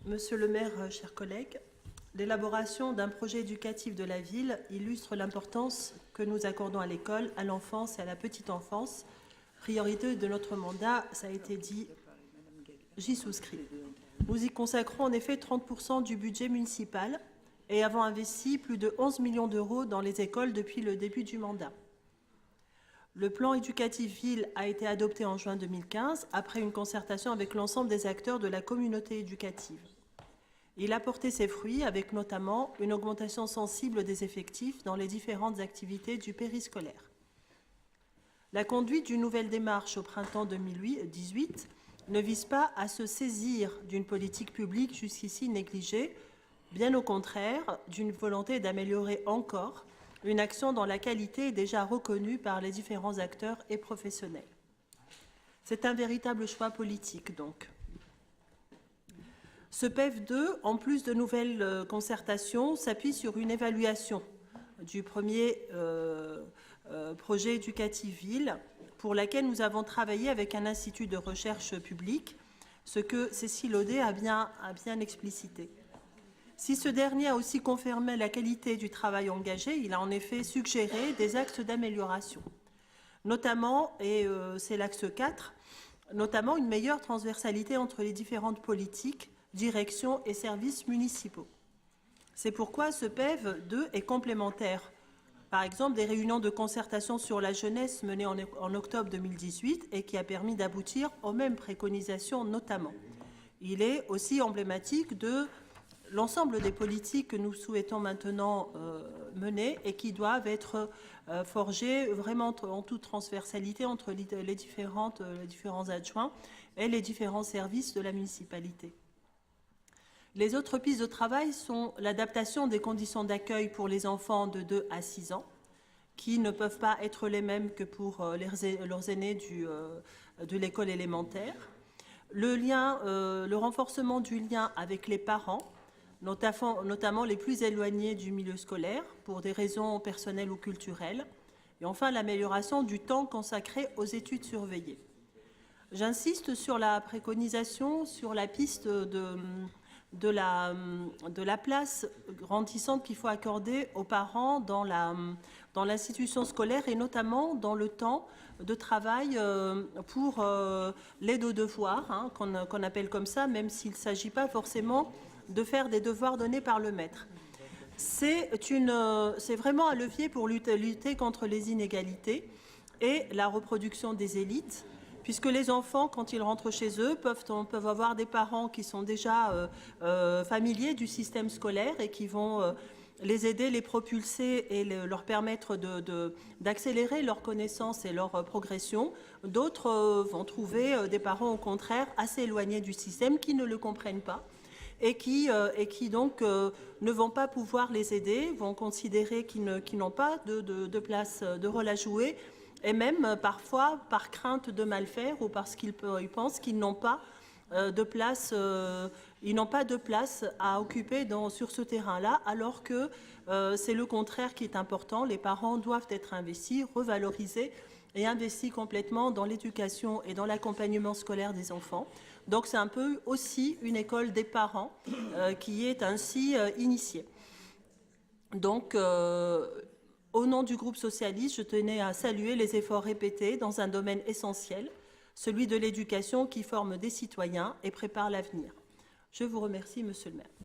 Monsieur le maire, chers collègues, l'élaboration d'un projet éducatif de la ville illustre l'importance que nous accordons à l'école, à l'enfance et à la petite enfance. Priorité de notre mandat, ça a été dit, j'y souscris. Nous y consacrons en effet 30% du budget municipal et avons investi plus de 11 millions d'euros dans les écoles depuis le début du mandat. Le plan éducatif ville a été adopté en juin 2015 après une concertation avec l'ensemble des acteurs de la communauté éducative. Il a porté ses fruits avec notamment une augmentation sensible des effectifs dans les différentes activités du périscolaire. La conduite d'une nouvelle démarche au printemps 2018 ne vise pas à se saisir d'une politique publique jusqu'ici négligée, bien au contraire, d'une volonté d'améliorer encore une action dont la qualité est déjà reconnue par les différents acteurs et professionnels. C'est un véritable choix politique, donc. Ce PEF2, en plus de nouvelles concertations, s'appuie sur une évaluation du premier projet éducatif ville, pour laquelle nous avons travaillé avec un institut de recherche publique, ce que Cécile Audet a bien explicité. Si ce dernier a aussi confirmé la qualité du travail engagé, il a en effet suggéré des axes d'amélioration, notamment, et c'est l'axe 4, notamment une meilleure transversalité entre les différentes politiques, directions et services municipaux. C'est pourquoi ce PEF2 est complémentaire. Par exemple, des réunions de concertation sur la jeunesse menées en octobre 2018 et qui a permis d'aboutir aux mêmes préconisations notamment. Il est aussi emblématique de l'ensemble des politiques que nous souhaitons maintenant mener et qui doivent être forgées vraiment en toute transversalité entre les différents adjoints et les différents services de la municipalité. Les autres pistes de travail sont l'adaptation des conditions d'accueil pour les enfants de 2 à 6 ans, qui ne peuvent pas être les mêmes que pour leurs aînés de l'école élémentaire. Le renforcement du lien avec les parents, notamment les plus éloignés du milieu scolaire, pour des raisons personnelles ou culturelles. Et enfin, l'amélioration du temps consacré aux études surveillées. J'insiste sur la préconisation, sur la piste de la place grandissante qu'il faut accorder aux parents dans l'institution scolaire et notamment dans le temps de travail pour l'aide aux devoirs, hein, qu'on appelle comme ça, même s'il ne s'agit pas forcément de faire des devoirs donnés par le maître. C'est vraiment un levier pour lutter contre les inégalités et la reproduction des élites, puisque les enfants, quand ils rentrent chez eux, peuvent avoir des parents qui sont déjà familiers du système scolaire et qui vont les aider, les propulser et leur permettre d'accélérer leur connaissance et leur progression. D'autres vont trouver des parents, au contraire, assez éloignés du système, qui ne le comprennent pas et qui donc ne vont pas pouvoir les aider, vont considérer qu'ils n'ont pas de place, de rôle à jouer, et même parfois par crainte de mal faire ou parce qu'ils pensent qu'ils n'ont pas de place, à occuper sur ce terrain-là, alors que c'est le contraire qui est important. Les parents doivent être investis, revalorisés et investis complètement dans l'éducation et dans l'accompagnement scolaire des enfants. Donc c'est un peu aussi une école des parents qui est ainsi initiée. Donc, au nom du groupe socialiste, je tenais à saluer les efforts répétés dans un domaine essentiel, celui de l'éducation qui forme des citoyens et prépare l'avenir. Je vous remercie, Monsieur le maire.